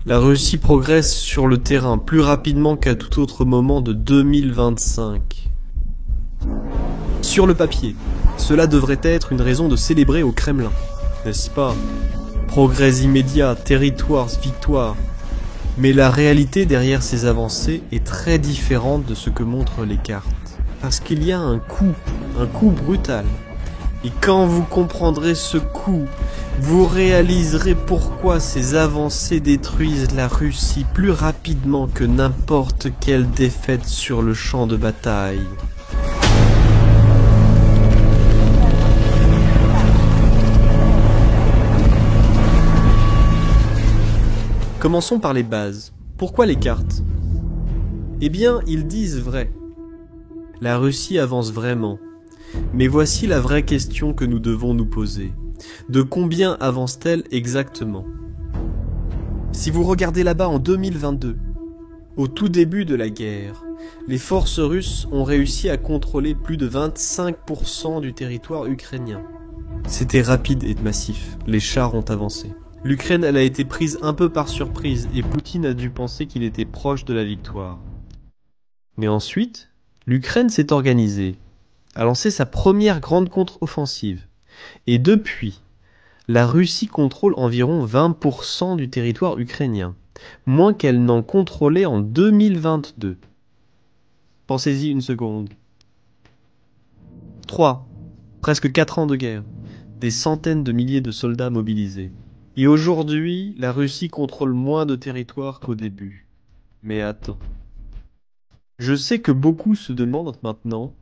La Russie progresse sur le terrain plus rapidement qu'à tout autre moment de 2025. Sur le papier, cela devrait être une raison de célébrer au Kremlin, n'est-ce pas? Progrès immédiat, territoires, victoire. Mais la réalité derrière ces avancées est très différente de ce que montrent les cartes. Parce qu'il y a un coup brutal. Et quand vous comprendrez ce coup, vous réaliserez pourquoi ces avancées détruisent la Russie plus rapidement que n'importe quelle défaite sur le champ de bataille. Commençons par les bases. Pourquoi les cartes? Eh bien, ils disent vrai. La Russie avance vraiment. Mais voici la vraie question que nous devons nous poser. De combien avance-t-elle exactement? Si vous regardez là-bas en 2022, au tout début de la guerre, les forces russes ont réussi à contrôler plus de 25% du territoire ukrainien. C'était rapide et massif, les chars ont avancé. L'Ukraine, elle a été prise un peu par surprise et Poutine a dû penser qu'il était proche de la victoire. Mais ensuite, l'Ukraine s'est organisée, a lancé sa première grande contre-offensive. Et depuis, la Russie contrôle environ 20% du territoire ukrainien, moins qu'elle n'en contrôlait en 2022. Pensez-y une seconde. 3. Presque 4 ans de guerre, des centaines de milliers de soldats mobilisés. Et aujourd'hui, la Russie contrôle moins de territoire qu'au début. Mais attends. Je sais que beaucoup se demandent maintenant,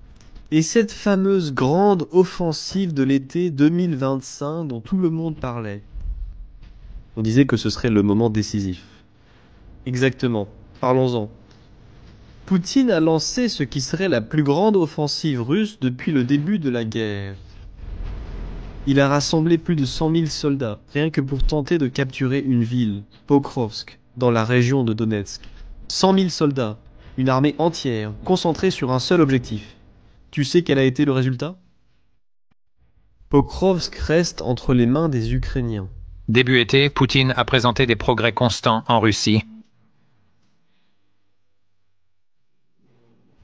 et cette fameuse grande offensive de l'été 2025 dont tout le monde parlait? On disait que ce serait le moment décisif. Exactement, parlons-en. Poutine a lancé ce qui serait la plus grande offensive russe depuis le début de la guerre. Il a rassemblé plus de 100 000 soldats, rien que pour tenter de capturer une ville, Pokrovsk, dans la région de Donetsk. 100 000 soldats, une armée entière, concentrée sur un seul objectif. Tu sais quel a été le résultat? Pokrovsk reste entre les mains des Ukrainiens. Début été, Poutine a présenté des progrès constants en Russie.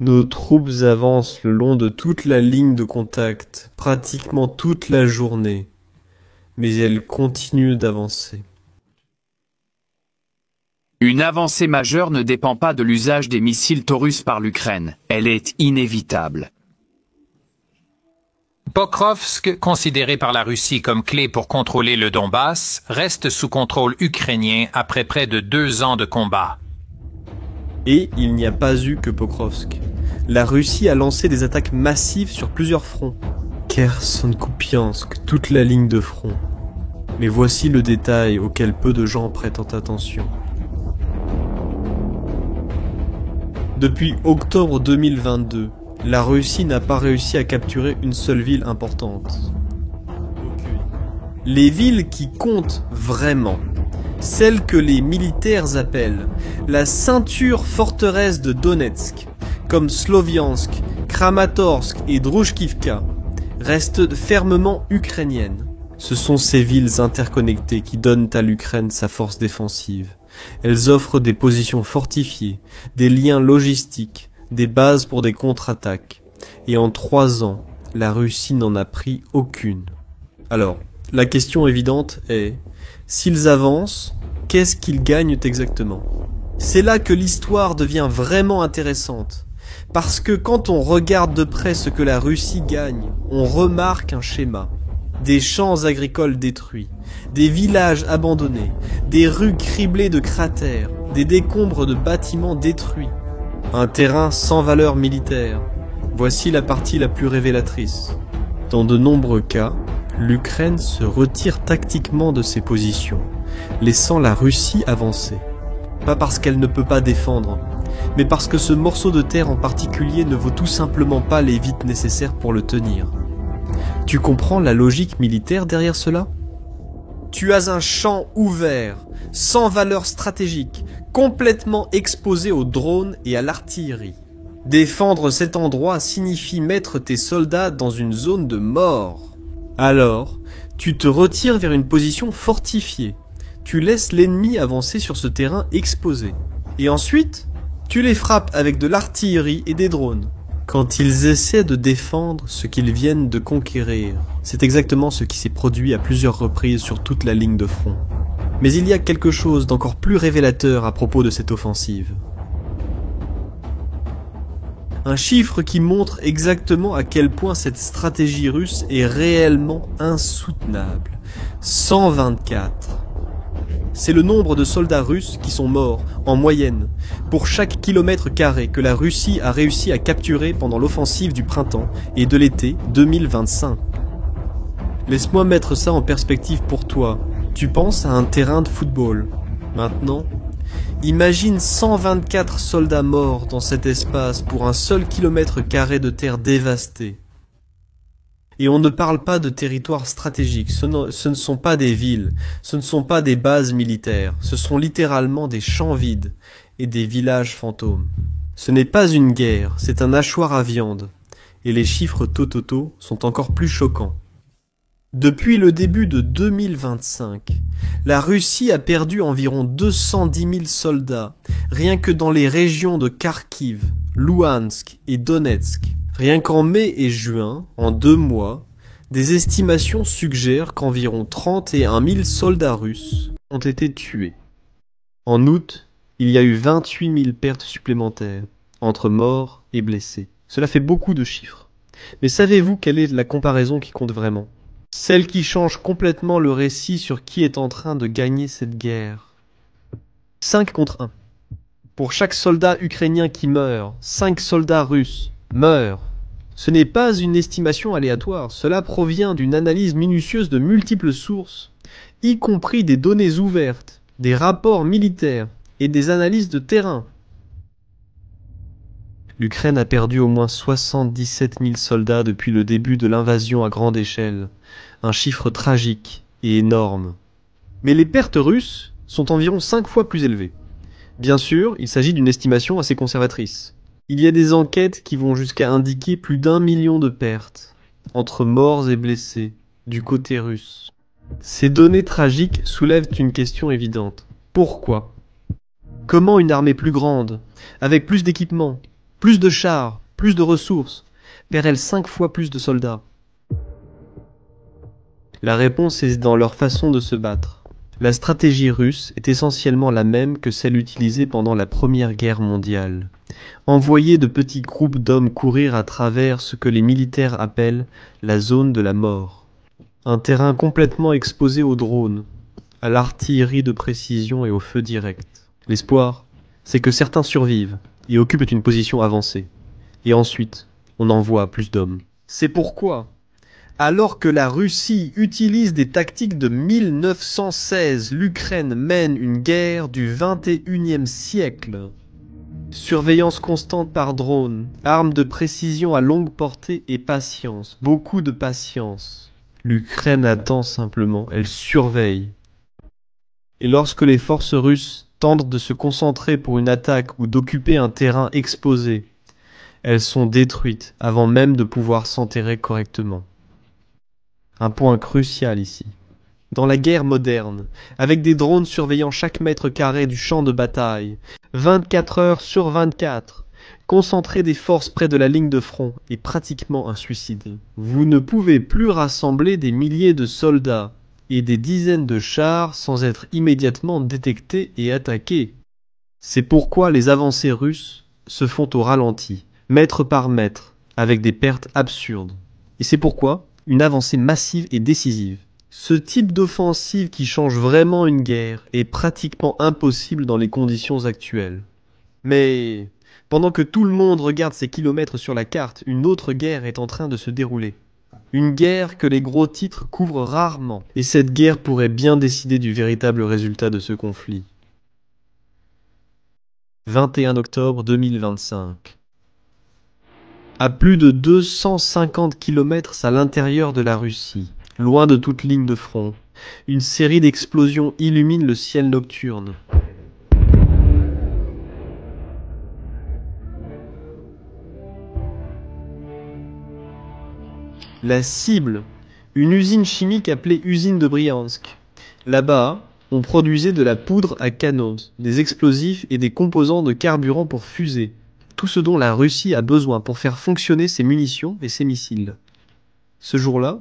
Nos troupes avancent le long de toute la ligne de contact, pratiquement toute la journée, mais elles continuent d'avancer. Une avancée majeure ne dépend pas de l'usage des missiles Taurus par l'Ukraine. Elle est inévitable. Pokrovsk, considéré par la Russie comme clé pour contrôler le Donbass, reste sous contrôle ukrainien après près de 2 ans de combat. Et il n'y a pas eu que Pokrovsk. La Russie a lancé des attaques massives sur plusieurs fronts. Kherson, Kupiansk, toute la ligne de front. Mais voici le détail auquel peu de gens prêtent attention. Depuis octobre 2022, la Russie n'a pas réussi à capturer une seule ville importante. Les villes qui comptent vraiment, celles que les militaires appellent la ceinture forteresse de Donetsk, comme Sloviansk, Kramatorsk et Druzhkivka, restent fermement ukrainiennes. Ce sont ces villes interconnectées qui donnent à l'Ukraine sa force défensive. Elles offrent des positions fortifiées, des liens logistiques, des bases pour des contre-attaques. Et en 3 ans, la Russie n'en a pris aucune. Alors, la question évidente est, s'ils avancent, qu'est-ce qu'ils gagnent exactement? C'est là que l'histoire devient vraiment intéressante. Parce que quand on regarde de près ce que la Russie gagne, on remarque un schéma. Des champs agricoles détruits, des villages abandonnés, des rues criblées de cratères, des décombres de bâtiments détruits, un terrain sans valeur militaire. Voici la partie la plus révélatrice. Dans de nombreux cas, l'Ukraine se retire tactiquement de ses positions, laissant la Russie avancer. Pas parce qu'elle ne peut pas défendre, mais parce que ce morceau de terre en particulier ne vaut tout simplement pas les vites nécessaires pour le tenir. Tu comprends la logique militaire derrière cela? Tu as un champ ouvert, sans valeur stratégique, complètement exposé aux drones et à l'artillerie. Défendre cet endroit signifie mettre tes soldats dans une zone de mort. Alors, tu te retires vers une position fortifiée. tu laisses l'ennemi avancer sur ce terrain exposé. Et ensuite, tu les frappes avec de l'artillerie et des drones. Quand ils essaient de défendre ce qu'ils viennent de conquérir, c'est exactement ce qui s'est produit à plusieurs reprises sur toute la ligne de front. Mais il y a quelque chose d'encore plus révélateur à propos de cette offensive. Un chiffre qui montre exactement à quel point cette stratégie russe est réellement insoutenable. 124. C'est le nombre de soldats russes qui sont morts, en moyenne, pour chaque kilomètre carré que la Russie a réussi à capturer pendant l'offensive du printemps et de l'été 2025. Laisse-moi mettre ça en perspective pour toi. Tu penses à un terrain de football. Maintenant, imagine 124 soldats morts dans cet espace pour un seul kilomètre carré de terre dévastée. Et on ne parle pas de territoires stratégiques, ce ne sont pas des villes, ce ne sont pas des bases militaires, ce sont littéralement des champs vides et des villages fantômes. Ce n'est pas une guerre, c'est un hachoir à viande, et les chiffres totaux sont encore plus choquants. Depuis le début de 2025, la Russie a perdu environ 210 000 soldats, rien que dans les régions de Kharkiv, Louhansk et Donetsk. Rien qu'en mai et juin, en 2 mois, des estimations suggèrent qu'environ 31 000 soldats russes ont été tués. En août, il y a eu 28 000 pertes supplémentaires, entre morts et blessés. Cela fait beaucoup de chiffres. Mais savez-vous quelle est la comparaison qui compte vraiment ? Celle qui change complètement le récit sur qui est en train de gagner cette guerre. 5 contre 1. Pour chaque soldat ukrainien qui meurt, 5 soldats russes meurent. Ce n'est pas une estimation aléatoire, cela provient d'une analyse minutieuse de multiples sources, y compris des données ouvertes, des rapports militaires et des analyses de terrain. L'Ukraine a perdu au moins 77 000 soldats depuis le début de l'invasion à grande échelle, un chiffre tragique et énorme. Mais les pertes russes sont environ 5 fois plus élevées. Bien sûr, il s'agit d'une estimation assez conservatrice. Il y a des enquêtes qui vont jusqu'à indiquer plus d'1 million de pertes, entre morts et blessés, du côté russe. Ces données tragiques soulèvent une question évidente. Pourquoi ? Comment une armée plus grande, avec plus d'équipements, plus de chars, plus de ressources, perd-elle 5 fois plus de soldats ? La réponse est dans leur façon de se battre. La stratégie russe est essentiellement la même que celle utilisée pendant la Première Guerre mondiale. Envoyer de petits groupes d'hommes courir à travers ce que les militaires appellent la zone de la mort. Un terrain complètement exposé aux drones, à l'artillerie de précision et au feu direct. L'espoir, c'est que certains survivent et occupent une position avancée. Et ensuite, on envoie plus d'hommes. C'est pourquoi, alors que la Russie utilise des tactiques de 1916, l'Ukraine mène une guerre du 21e siècle. Surveillance constante par drone, armes de précision à longue portée et patience, beaucoup de patience. L'Ukraine attend simplement, elle surveille. Et lorsque les forces russes tentent de se concentrer pour une attaque ou d'occuper un terrain exposé, elles sont détruites avant même de pouvoir s'enterrer correctement. Un point crucial ici. Dans la guerre moderne, avec des drones surveillant chaque mètre carré du champ de bataille, 24 heures sur 24, concentrer des forces près de la ligne de front est pratiquement un suicide. Vous ne pouvez plus rassembler des milliers de soldats et des dizaines de chars sans être immédiatement détectés et attaqués. C'est pourquoi les avancées russes se font au ralenti, mètre par mètre, avec des pertes absurdes. Et c'est pourquoi une avancée massive et décisive. Ce type d'offensive qui change vraiment une guerre est pratiquement impossible dans les conditions actuelles. Mais pendant que tout le monde regarde ses kilomètres sur la carte, une autre guerre est en train de se dérouler. Une guerre que les gros titres couvrent rarement. Et cette guerre pourrait bien décider du véritable résultat de ce conflit. 21 octobre 2025. À plus de 250 km à l'intérieur de la Russie, loin de toute ligne de front, une série d'explosions illumine le ciel nocturne. La cible, une usine chimique appelée usine de Briansk. Là-bas, On produisait de la poudre à canon, des explosifs et des composants de carburant pour fusées, tout ce dont la Russie a besoin pour faire fonctionner ses munitions et ses missiles. Ce jour-là,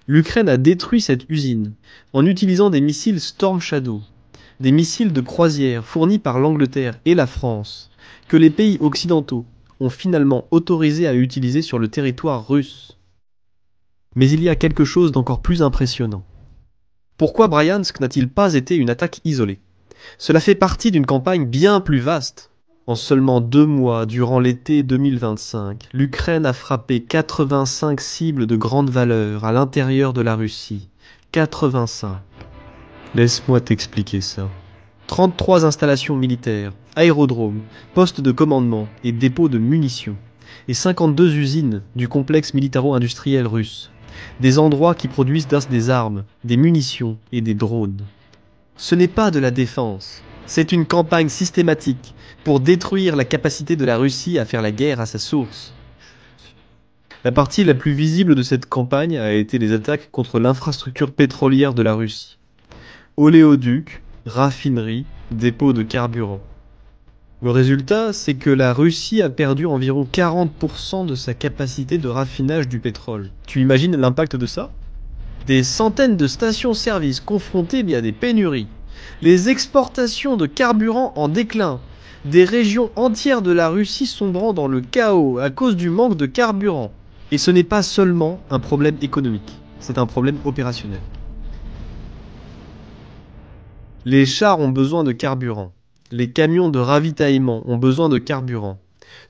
l'Ukraine a détruit cette usine en utilisant des missiles Storm Shadow, des missiles de croisière fournis par l'Angleterre et la France, que les pays occidentaux ont finalement autorisé à utiliser sur le territoire russe. Mais il y a quelque chose d'encore plus impressionnant. Pourquoi Bryansk n'a-t-il pas été une attaque isolée ? Cela fait partie d'une campagne bien plus vaste. En seulement 2 mois, durant l'été 2025, l'Ukraine a frappé 85 cibles de grande valeur à l'intérieur de la Russie. 85. Laisse-moi t'expliquer ça. 33 installations militaires, aérodromes, postes de commandement et dépôts de munitions. Et 52 usines du complexe militaro-industriel russe. Des endroits qui produisent des armes, des munitions et des drones. Ce n'est pas de la défense. C'est une campagne systématique pour détruire la capacité de la Russie à faire la guerre à sa source. La partie la plus visible de cette campagne a été les attaques contre l'infrastructure pétrolière de la Russie. Oléoducs, raffineries, dépôts de carburant. Le résultat, c'est que la Russie a perdu environ 40% de sa capacité de raffinage du pétrole. Tu imagines l'impact de ça ? Des centaines de stations-service confrontées à des pénuries. Les exportations de carburant en déclin. Des régions entières de la Russie sombrant dans le chaos à cause du manque de carburant. Et ce n'est pas seulement un problème économique, c'est un problème opérationnel. Les chars ont besoin de carburant. Les camions de ravitaillement ont besoin de carburant.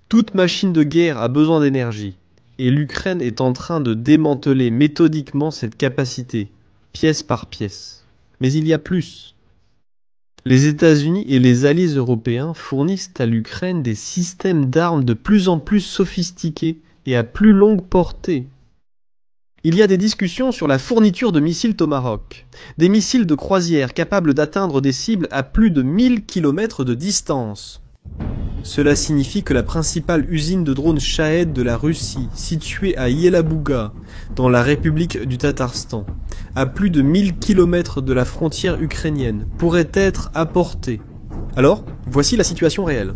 Toute machine de guerre a besoin d'énergie. Et l'Ukraine est en train de démanteler méthodiquement cette capacité, pièce par pièce. Mais il y a plus. Les États-Unis et les alliés européens fournissent à l'Ukraine des systèmes d'armes de plus en plus sophistiqués et à plus longue portée. Il y a des discussions sur la fourniture de missiles Tomahawk, des missiles de croisière capables d'atteindre des cibles à plus de 1000 km de distance. Cela signifie que la principale usine de drones Shahed de la Russie, située à Yelabuga, dans la République du Tatarstan, à plus de 1000 km de la frontière ukrainienne, pourrait être apportée. Alors, voici la situation réelle.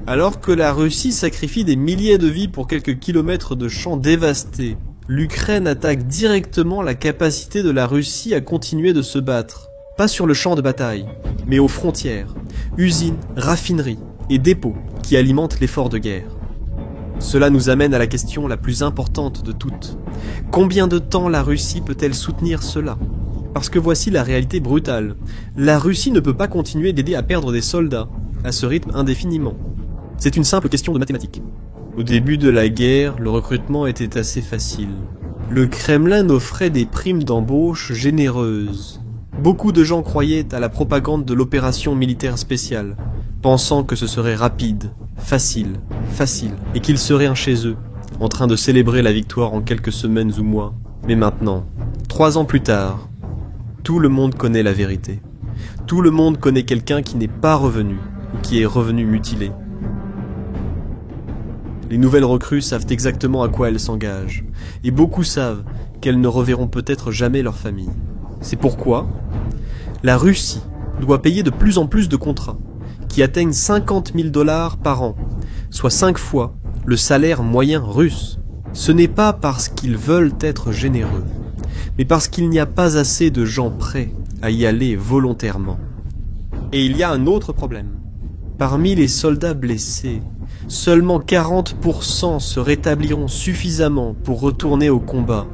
Alors que la Russie sacrifie des milliers de vies pour quelques kilomètres de champs dévastés, l'Ukraine attaque directement la capacité de la Russie à continuer de se battre. Pas sur le champ de bataille, mais aux frontières, usines, raffineries et dépôts qui alimentent l'effort de guerre. Cela nous amène à la question la plus importante de toutes. Combien de temps la Russie peut-elle soutenir cela ? Parce que voici la réalité brutale. La Russie ne peut pas continuer d'aider à perdre des soldats, à ce rythme indéfiniment. C'est une simple question de mathématiques. Au début de la guerre, le recrutement était assez facile. Le Kremlin offrait des primes d'embauche généreuses. Beaucoup de gens croyaient à la propagande de l'opération militaire spéciale, pensant que ce serait rapide, facile, et qu'ils seraient chez eux, en train de célébrer la victoire en quelques semaines ou mois. Mais maintenant, 3 ans plus tard, tout le monde connaît la vérité. Tout le monde connaît quelqu'un qui n'est pas revenu, ou qui est revenu mutilé. Les nouvelles recrues savent exactement à quoi elles s'engagent, et beaucoup savent qu'elles ne reverront peut-être jamais leur famille. C'est pourquoi la Russie doit payer de plus en plus de contrats, qui atteignent 50 000 $ par an, soit 5 fois le salaire moyen russe. Ce n'est pas parce qu'ils veulent être généreux, mais parce qu'il n'y a pas assez de gens prêts à y aller volontairement. Et il y a un autre problème. Parmi les soldats blessés, seulement 40% se rétabliront suffisamment pour retourner au combat.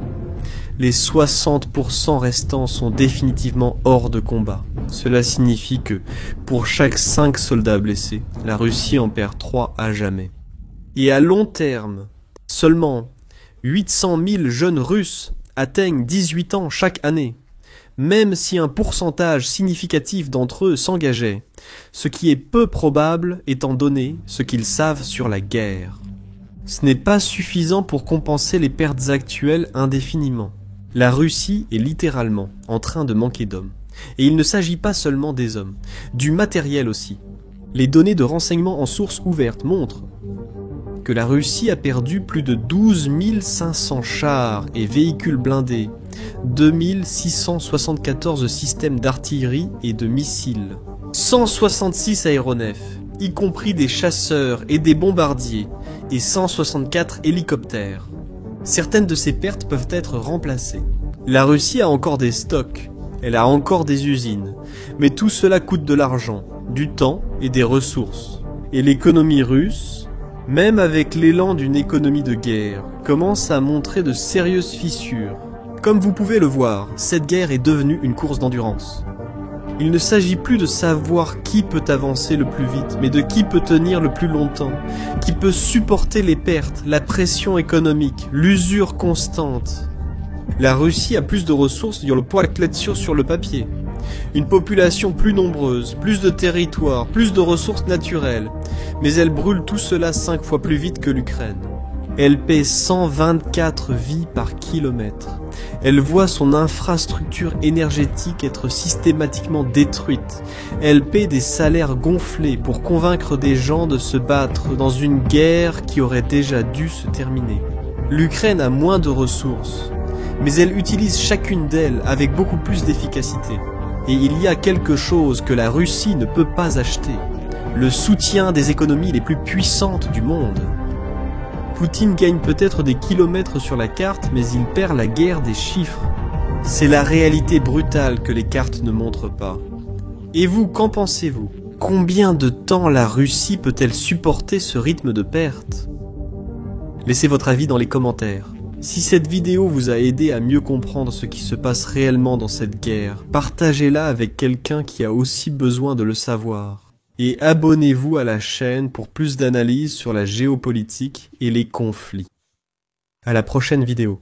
Les 60% restants sont définitivement hors de combat. Cela signifie que, pour chaque 5 soldats blessés, la Russie en perd 3 à jamais. Et à long terme, seulement 800 000 jeunes Russes atteignent 18 ans chaque année, même si un pourcentage significatif d'entre eux s'engageait, ce qui est peu probable étant donné ce qu'ils savent sur la guerre. Ce n'est pas suffisant pour compenser les pertes actuelles indéfiniment. La Russie est littéralement en train de manquer d'hommes. Et il ne s'agit pas seulement des hommes, du matériel aussi. Les données de renseignement en source ouverte montrent que la Russie a perdu plus de 12 500 chars et véhicules blindés, 2674 systèmes d'artillerie et de missiles, 166 aéronefs, y compris des chasseurs et des bombardiers, et 164 hélicoptères. Certaines de ces pertes peuvent être remplacées. La Russie a encore des stocks, elle a encore des usines, mais tout cela coûte de l'argent, du temps et des ressources. Et l'économie russe, même avec l'élan d'une économie de guerre, commence à montrer de sérieuses fissures. Comme vous pouvez le voir, cette guerre est devenue une course d'endurance. Il ne s'agit plus de savoir qui peut avancer le plus vite, mais de qui peut tenir le plus longtemps, qui peut supporter les pertes, la pression économique, l'usure constante. La Russie a plus de ressources sur le papier. Une population plus nombreuse, plus de territoires, plus de ressources naturelles. Mais elle brûle tout cela 5 fois plus vite que l'Ukraine. Elle paie 124 vies par kilomètre. Elle voit son infrastructure énergétique être systématiquement détruite. Elle paie des salaires gonflés pour convaincre des gens de se battre dans une guerre qui aurait déjà dû se terminer. L'Ukraine a moins de ressources, mais elle utilise chacune d'elles avec beaucoup plus d'efficacité. Et il y a quelque chose que la Russie ne peut pas acheter, le soutien des économies les plus puissantes du monde. Poutine gagne peut-être des kilomètres sur la carte, mais il perd la guerre des chiffres. C'est la réalité brutale que les cartes ne montrent pas. Et vous, qu'en pensez-vous? Combien de temps la Russie peut-elle supporter ce rythme de perte? Laissez votre avis dans les commentaires. Si cette vidéo vous a aidé à mieux comprendre ce qui se passe réellement dans cette guerre, partagez-la avec quelqu'un qui a aussi besoin de le savoir. Et abonnez-vous à la chaîne pour plus d'analyses sur la géopolitique et les conflits. À la prochaine vidéo.